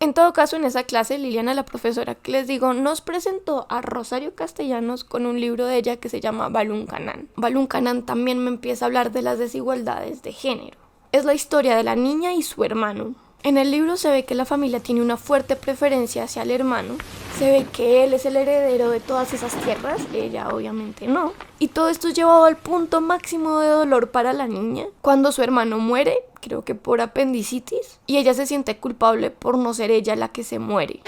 En todo caso, en esa clase, Liliana, la profesora que les digo, nos presentó a Rosario Castellanos con un libro de ella que se llama Balún Canán. Balún Canán también me empieza a hablar de las desigualdades de género. Es la historia de la niña y su hermano. En el libro se ve que la familia tiene una fuerte preferencia hacia el hermano, se ve que él es el heredero de todas esas tierras, ella obviamente no, y todo esto es llevado al punto máximo de dolor para la niña, cuando su hermano muere, creo que por apendicitis, y ella se siente culpable por no ser ella la que se muere.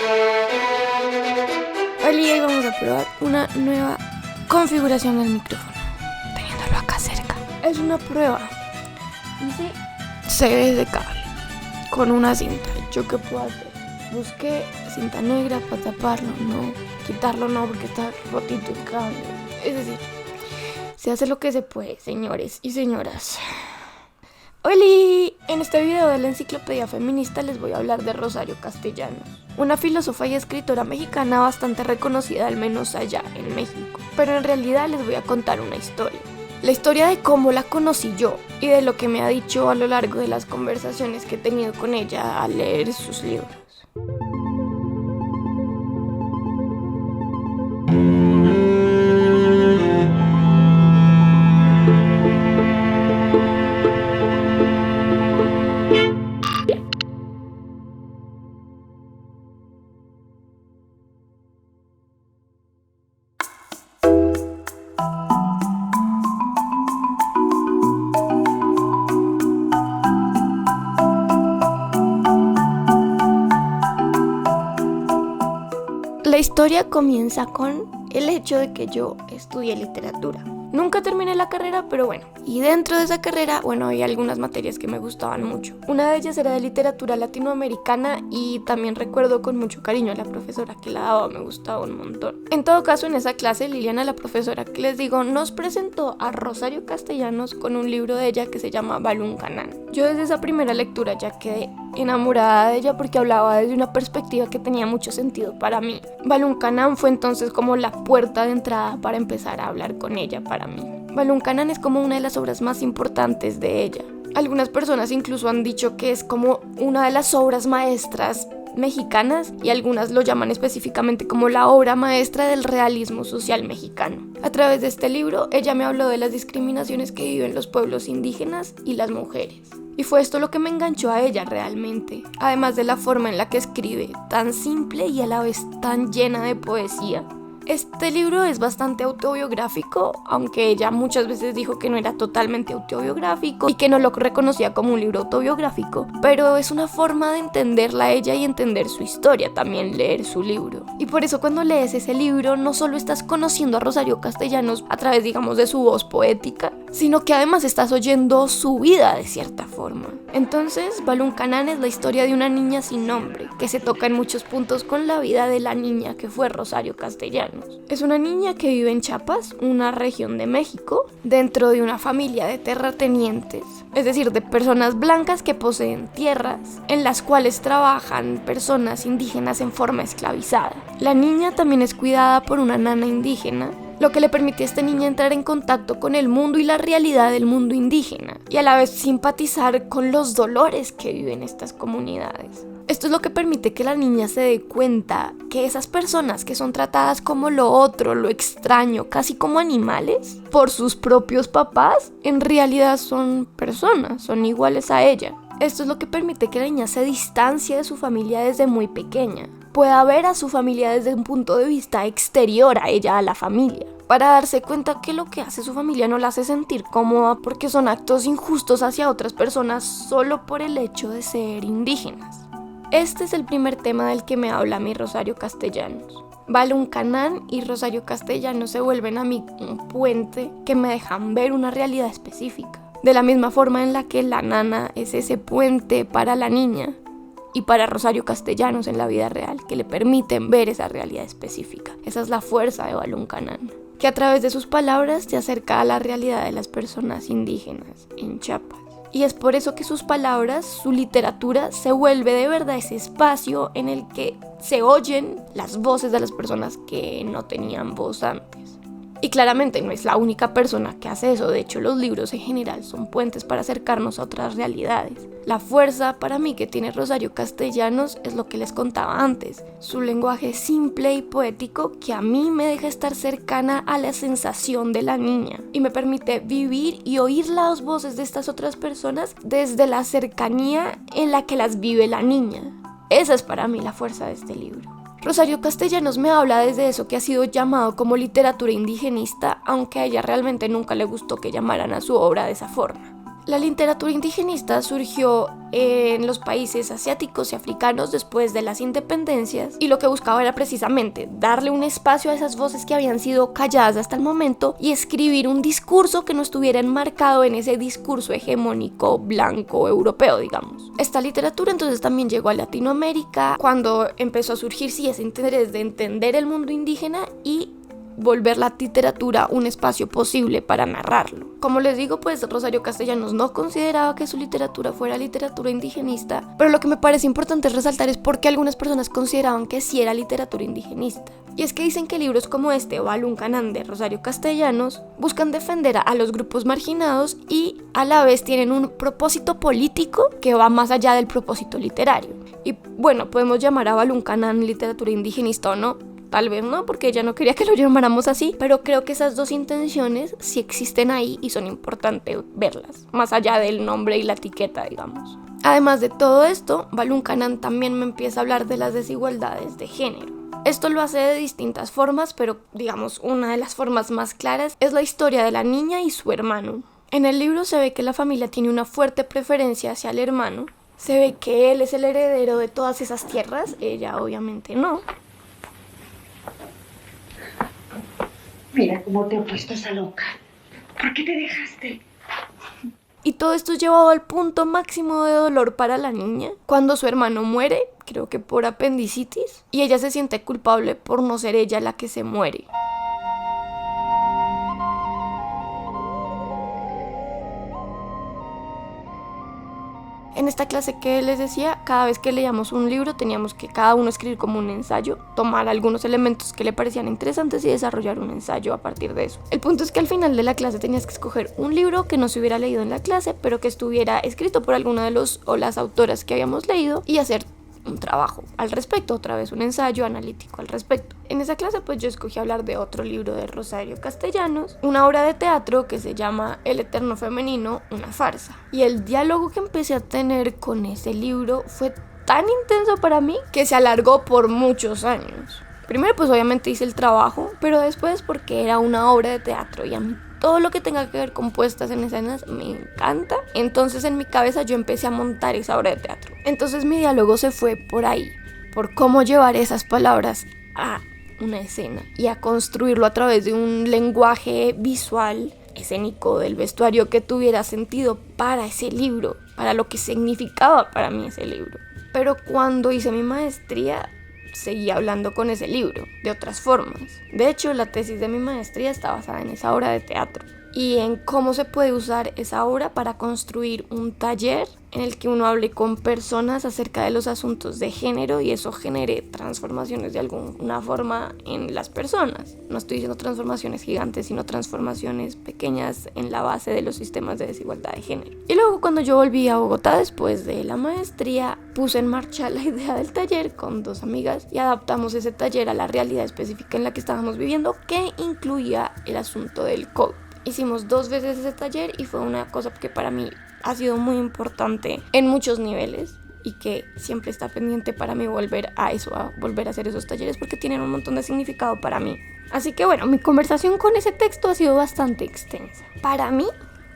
Hoy vamos a probar una nueva configuración del micrófono, teniéndolo acá cerca. Es una prueba, dice CD de cable. Con una cinta, ¿yo qué puedo hacer? Busqué cinta negra para taparlo, no, quitarlo no porque está rotito el cable. Es decir, se hace lo que se puede, señores y señoras. ¡Holi! En este video de la enciclopedia feminista les voy a hablar de Rosario Castellanos, una filósofa y escritora mexicana bastante reconocida, al menos allá en México. Pero en realidad les voy a contar una historia. La historia de cómo la conocí yo y de lo que me ha dicho a lo largo de las conversaciones que he tenido con ella al leer sus libros. La historia comienza con el hecho de que yo estudié literatura. Nunca terminé la carrera, pero bueno. Y dentro de esa carrera, había algunas materias que me gustaban mucho. Una de ellas era de literatura latinoamericana y también recuerdo con mucho cariño a la profesora que la daba, me gustaba un montón. En todo caso, en esa clase, Liliana, la profesora que les digo, nos presentó a Rosario Castellanos con un libro de ella que se llama Balún Canán. Yo desde esa primera lectura ya quedé enamorada de ella porque hablaba desde una perspectiva que tenía mucho sentido para mí. Balún Canán fue entonces como la puerta de entrada para empezar a hablar con ella para mí. Balún Canán es como una de las obras más importantes de ella. Algunas personas incluso han dicho que es como una de las obras maestras mexicanas y algunas lo llaman específicamente como la obra maestra del realismo social mexicano. A través de este libro, ella me habló de las discriminaciones que viven los pueblos indígenas y las mujeres. Y fue esto lo que me enganchó a ella realmente, además de la forma en la que escribe, tan simple y a la vez tan llena de poesía. Este libro es bastante autobiográfico, aunque ella muchas veces dijo que no era totalmente autobiográfico y que no lo reconocía como un libro autobiográfico, pero es una forma de entenderla a ella y entender su historia, también leer su libro. Y por eso cuando lees ese libro no solo estás conociendo a Rosario Castellanos a través, de su voz poética, sino que además estás oyendo su vida de cierta forma. Entonces, Balún Canán es la historia de una niña sin nombre, que se toca en muchos puntos con la vida de la niña que fue Rosario Castellanos. Es una niña que vive en Chiapas, una región de México, dentro de una familia de terratenientes, es decir, de personas blancas que poseen tierras, en las cuales trabajan personas indígenas en forma esclavizada. La niña también es cuidada por una nana indígena, lo que le permite a esta niña entrar en contacto con el mundo y la realidad del mundo indígena, y a la vez simpatizar con los dolores que viven estas comunidades. Esto es lo que permite que la niña se dé cuenta que esas personas que son tratadas como lo otro, lo extraño, casi como animales, por sus propios papás, en realidad son personas, son iguales a ella. Esto es lo que permite que la niña se distancie de su familia desde muy pequeña. Pueda ver a su familia desde un punto de vista exterior a ella, a la familia, para darse cuenta que lo que hace su familia no la hace sentir cómoda porque son actos injustos hacia otras personas solo por el hecho de ser indígenas. Este es el primer tema del que me habla mi Rosario Castellanos. Balún Canán y Rosario Castellanos se vuelven a mí un puente que me dejan ver una realidad específica. De la misma forma en la que la nana es ese puente para la niña y para Rosario Castellanos en la vida real, que le permiten ver esa realidad específica. Esa es la fuerza de Balún Canán, que a través de sus palabras te acerca a la realidad de las personas indígenas en Chiapas. Y es por eso que sus palabras, su literatura, se vuelve de verdad ese espacio en el que se oyen las voces de las personas que no tenían voz antes. Y claramente no es la única persona que hace eso. De hecho, los libros en general son puentes para acercarnos a otras realidades. La fuerza para mí que tiene Rosario Castellanos es lo que les contaba antes. Su lenguaje simple y poético que a mí me deja estar cercana a la sensación de la niña y me permite vivir y oír las voces de estas otras personas desde la cercanía en la que las vive la niña. Esa es para mí la fuerza de este libro. Rosario Castellanos me habla desde eso que ha sido llamado como literatura indigenista, aunque a ella realmente nunca le gustó que llamaran a su obra de esa forma. La literatura indigenista surgió en los países asiáticos y africanos después de las independencias y lo que buscaba era precisamente darle un espacio a esas voces que habían sido calladas hasta el momento y escribir un discurso que no estuviera enmarcado en ese discurso hegemónico blanco europeo, digamos. Esta literatura entonces también llegó a Latinoamérica cuando empezó a surgir ese interés de entender el mundo indígena y volver la literatura un espacio posible para narrarlo. Como les digo, pues Rosario Castellanos no consideraba que su literatura fuera literatura indigenista, pero lo que me parece importante resaltar es por qué algunas personas consideraban que sí era literatura indigenista. Y es que dicen que libros como este, Balún Canán de Rosario Castellanos, buscan defender a los grupos marginados y a la vez tienen un propósito político que va más allá del propósito literario. Y bueno, podemos llamar a Balún Canán literatura indigenista o no. Tal vez no, porque ella no quería que lo llamáramos así, pero creo que esas dos intenciones sí existen ahí y son importantes verlas, más allá del nombre y la etiqueta, digamos. Además de todo esto, Balún Canán también me empieza a hablar de las desigualdades de género. Esto lo hace de distintas formas, pero digamos una de las formas más claras es la historia de la niña y su hermano. En el libro se ve que la familia tiene una fuerte preferencia hacia el hermano, se ve que él es el heredero de todas esas tierras, ella obviamente no. Mira cómo te he puesto esa loca. ¿Por qué te dejaste? Y todo esto es llevado al punto máximo de dolor para la niña cuando su hermano muere, creo que por apendicitis, y ella se siente culpable por no ser ella la que se muere. En esta clase que les decía, cada vez que leíamos un libro teníamos que cada uno escribir como un ensayo, tomar algunos elementos que le parecían interesantes y desarrollar un ensayo a partir de eso. El punto es que al final de la clase tenías que escoger un libro que no se hubiera leído en la clase, pero que estuviera escrito por alguno de los o las autoras que habíamos leído y hacer un trabajo al respecto, otra vez un ensayo analítico al respecto. En esa clase pues yo escogí hablar de otro libro de Rosario Castellanos, una obra de teatro que se llama El Eterno Femenino, una farsa. Y el diálogo que empecé a tener con ese libro fue tan intenso para mí que se alargó por muchos años. Primero pues obviamente hice el trabajo, pero después porque era una obra de teatro y a mí todo lo que tenga que ver con puestas en escenas me encanta. Entonces en mi cabeza yo empecé a montar esa obra de teatro. Entonces mi diálogo se fue por ahí, por cómo llevar esas palabras a una escena y a construirlo a través de un lenguaje visual, escénico, del vestuario que tuviera sentido para ese libro, para lo que significaba para mí ese libro. Pero cuando hice mi maestría seguí hablando con ese libro de otras formas. De hecho, la tesis de mi maestría está basada en esa obra de teatro y en cómo se puede usar esa obra para construir un taller en el que uno hable con personas acerca de los asuntos de género y eso genere transformaciones de alguna forma en las personas. No estoy diciendo transformaciones gigantes, sino transformaciones pequeñas en la base de los sistemas de desigualdad de género. Y luego cuando yo volví a Bogotá después de la maestría, puse en marcha la idea del taller con dos amigas y adaptamos ese taller a la realidad específica en la que estábamos viviendo, que incluía el asunto del COVID. Hicimos 2 veces ese taller y fue una cosa que para mí ha sido muy importante en muchos niveles y que siempre está pendiente para mí volver a eso, a volver a hacer esos talleres porque tienen un montón de significado para mí. Así que bueno, mi conversación con ese texto ha sido bastante extensa. Para mí,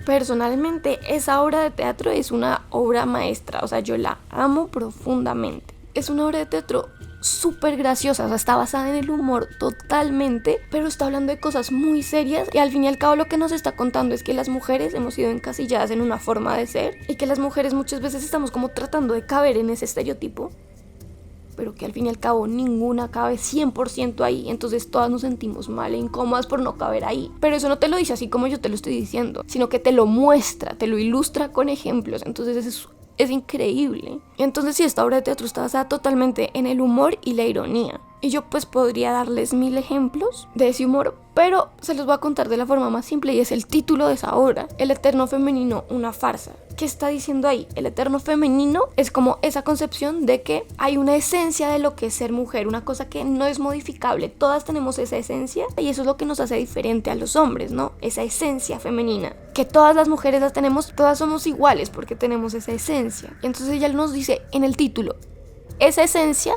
personalmente, esa obra de teatro es una obra maestra, o sea, yo la amo profundamente. Es una obra de teatro súper graciosa, o sea, está basada en el humor totalmente, pero está hablando de cosas muy serias y al fin y al cabo lo que nos está contando es que las mujeres hemos sido encasilladas en una forma de ser y que las mujeres muchas veces estamos como tratando de caber en ese estereotipo, pero que al fin y al cabo ninguna cabe 100% ahí, entonces todas nos sentimos mal e incómodas por no caber ahí. Pero eso no te lo dice así como yo te lo estoy diciendo, sino que te lo muestra, te lo ilustra con ejemplos, entonces es increíble. Entonces sí, esta obra de teatro está basada totalmente en el humor y la ironía. Y yo pues podría darles 1000 ejemplos de ese humor, pero se los voy a contar de la forma más simple y es el título de esa obra: El eterno femenino, una farsa. ¿Qué está diciendo ahí? El eterno femenino es como esa concepción de que hay una esencia de lo que es ser mujer, una cosa que no es modificable. Todas tenemos esa esencia y eso es lo que nos hace diferente a los hombres, ¿no? Esa esencia femenina, que todas las mujeres las tenemos, todas somos iguales porque tenemos esa esencia. Y entonces ella nos dice en el título: esa esencia,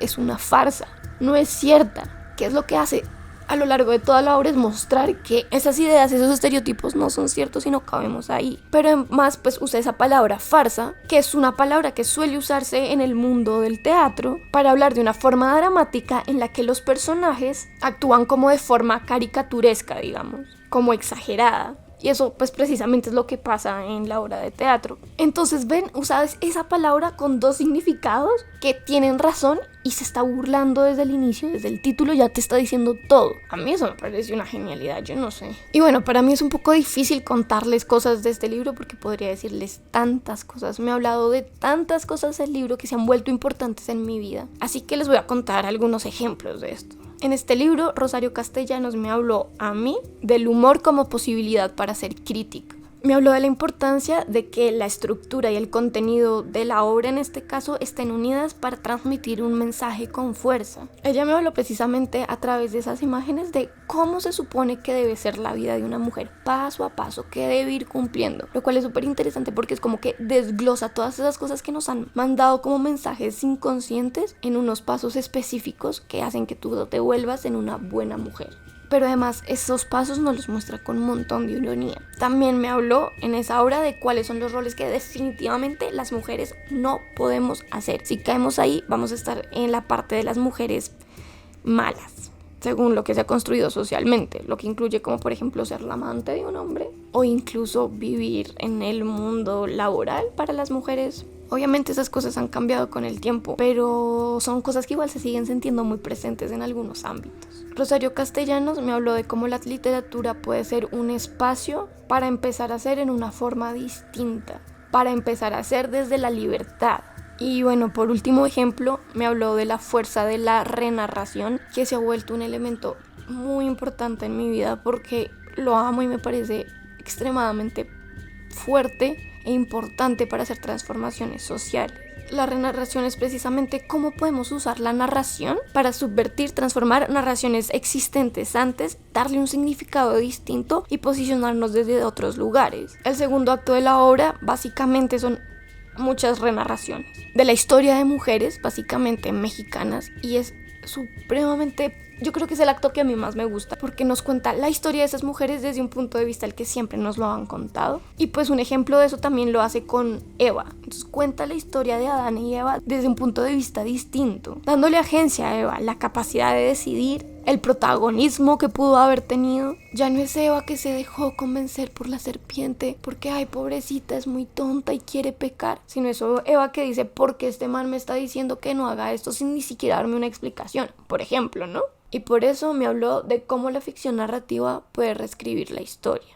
es una farsa, no es cierta. ¿Qué es lo que hace a lo largo de toda la obra? Es mostrar que esas ideas, esos estereotipos no son ciertos y no cabemos ahí. Pero además pues usa esa palabra farsa, que es una palabra que suele usarse en el mundo del teatro para hablar de una forma dramática en la que los personajes actúan como de forma caricaturesca, digamos, como exagerada. Y eso pues precisamente es lo que pasa en la obra de teatro. Entonces ven, usas esa palabra con dos significados que tienen razón y se está burlando desde el inicio, desde el título ya te está diciendo todo. A mí eso me parece una genialidad, yo no sé. Y bueno, para mí es un poco difícil contarles cosas de este libro porque podría decirles tantas cosas. Me ha hablado de tantas cosas del libro que se han vuelto importantes en mi vida. Así que les voy a contar algunos ejemplos de esto. En este libro, Rosario Castellanos me habló a mí del humor como posibilidad para ser crítica. Me habló de la importancia de que la estructura y el contenido de la obra, en este caso, estén unidas para transmitir un mensaje con fuerza. Ella me habló precisamente a través de esas imágenes de cómo se supone que debe ser la vida de una mujer, paso a paso, que debe ir cumpliendo. Lo cual es súper interesante porque es como que desglosa todas esas cosas que nos han mandado como mensajes inconscientes en unos pasos específicos que hacen que tú te vuelvas en una buena mujer. Pero además esos pasos nos los muestra con un montón de ironía. También me habló en esa obra de cuáles son los roles que definitivamente las mujeres no podemos hacer. Si caemos ahí, vamos a estar en la parte de las mujeres malas, según lo que se ha construido socialmente, lo que incluye como por ejemplo ser la amante de un hombre o incluso vivir en el mundo laboral para las mujeres. Obviamente esas cosas han cambiado con el tiempo, pero son cosas que igual se siguen sintiendo muy presentes en algunos ámbitos. Rosario Castellanos me habló de cómo la literatura puede ser un espacio para empezar a ser en una forma distinta, para empezar a ser desde la libertad. Y bueno, por último ejemplo, me habló de la fuerza de la renarración, que se ha vuelto un elemento muy importante en mi vida porque lo amo y me parece extremadamente fuerte e importante para hacer transformaciones sociales. La renarración es precisamente cómo podemos usar la narración para subvertir, transformar narraciones existentes antes, darle un significado distinto y posicionarnos desde otros lugares. El segundo acto de la obra básicamente son muchas renarraciones de la historia de mujeres, básicamente mexicanas, y es supremamente... Yo creo que es el acto que a mí más me gusta porque nos cuenta la historia de esas mujeres desde un punto de vista el que siempre nos lo han contado. Y pues un ejemplo de eso también lo hace con Eva. Entonces cuenta la historia de Adán y Eva desde un punto de vista distinto, dándole agencia a Eva, la capacidad de decidir, el protagonismo que pudo haber tenido. Ya no es Eva que se dejó convencer por la serpiente porque ay pobrecita es muy tonta y quiere pecar, sino es Eva que dice ¿por qué este man me está diciendo que no haga esto sin ni siquiera darme una explicación? Por ejemplo, ¿no? Y por eso me habló de cómo la ficción narrativa puede reescribir la historia.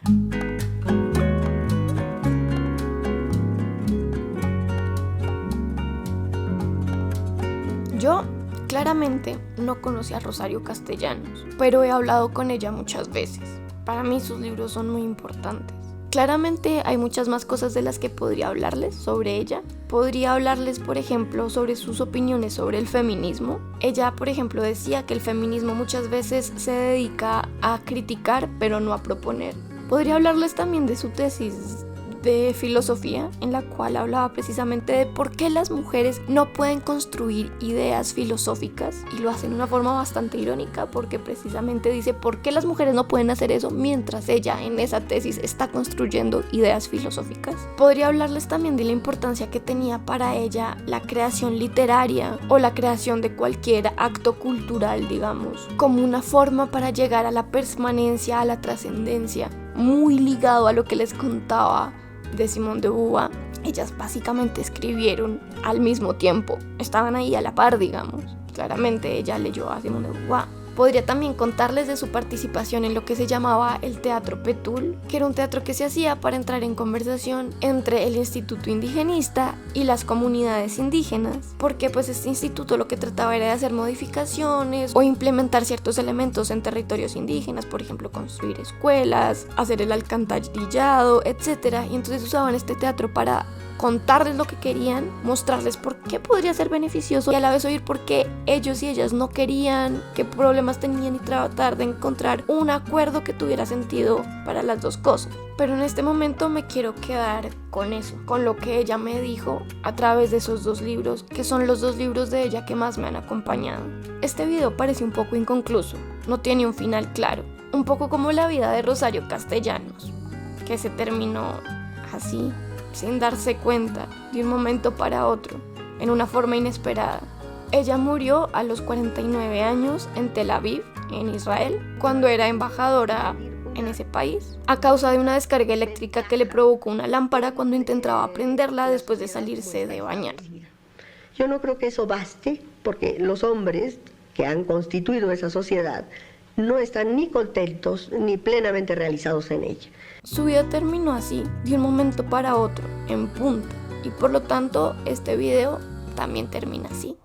Yo claramente no conocí a Rosario Castellanos, pero he hablado con ella muchas veces. Para mí sus libros son muy importantes. Claramente hay muchas más cosas de las que podría hablarles sobre ella. Podría hablarles, por ejemplo, sobre sus opiniones sobre el feminismo. Ella, por ejemplo, decía que el feminismo muchas veces se dedica a criticar, pero no a proponer. Podría hablarles también de su tesis de filosofía, en la cual hablaba precisamente de por qué las mujeres no pueden construir ideas filosóficas, y lo hace de una forma bastante irónica porque precisamente dice por qué las mujeres no pueden hacer eso mientras ella en esa tesis está construyendo ideas filosóficas. Podría hablarles también de la importancia que tenía para ella la creación literaria o la creación de cualquier acto cultural, digamos, como una forma para llegar a la permanencia, a la trascendencia, muy ligado a lo que les contaba de Simone de Beauvoir. Ellas básicamente escribieron al mismo tiempo, estaban ahí a la par, digamos. Claramente ella leyó a Simone de Beauvoir, Podría también contarles de su participación en lo que se llamaba el Teatro Petul, que era un teatro que se hacía para entrar en conversación entre el Instituto Indigenista y las comunidades indígenas, porque pues este instituto lo que trataba era de hacer modificaciones o implementar ciertos elementos en territorios indígenas, por ejemplo construir escuelas, hacer el alcantarillado, etc. Y entonces usaban este teatro para contarles lo que querían, mostrarles por qué podría ser beneficioso y a la vez oír por qué ellos y ellas no querían, qué problemas tenían y tratar de encontrar un acuerdo que tuviera sentido para las dos cosas. Pero en este momento me quiero quedar con eso, con lo que ella me dijo a través de esos 2 libros, que son los 2 libros de ella que más me han acompañado. Este video parece un poco inconcluso, no tiene un final claro, un poco como la vida de Rosario Castellanos, que se terminó así, sin darse cuenta, de un momento para otro, en una forma inesperada. Ella murió a los 49 años en Tel Aviv, en Israel, cuando era embajadora en ese país, a causa de una descarga eléctrica que le provocó una lámpara cuando intentaba prenderla después de salirse de bañar. Yo no creo que eso baste, porque los hombres que han constituido esa sociedad no están ni contentos ni plenamente realizados en ella. Su vida terminó así, de un momento para otro, en punta, y por lo tanto este video también termina así.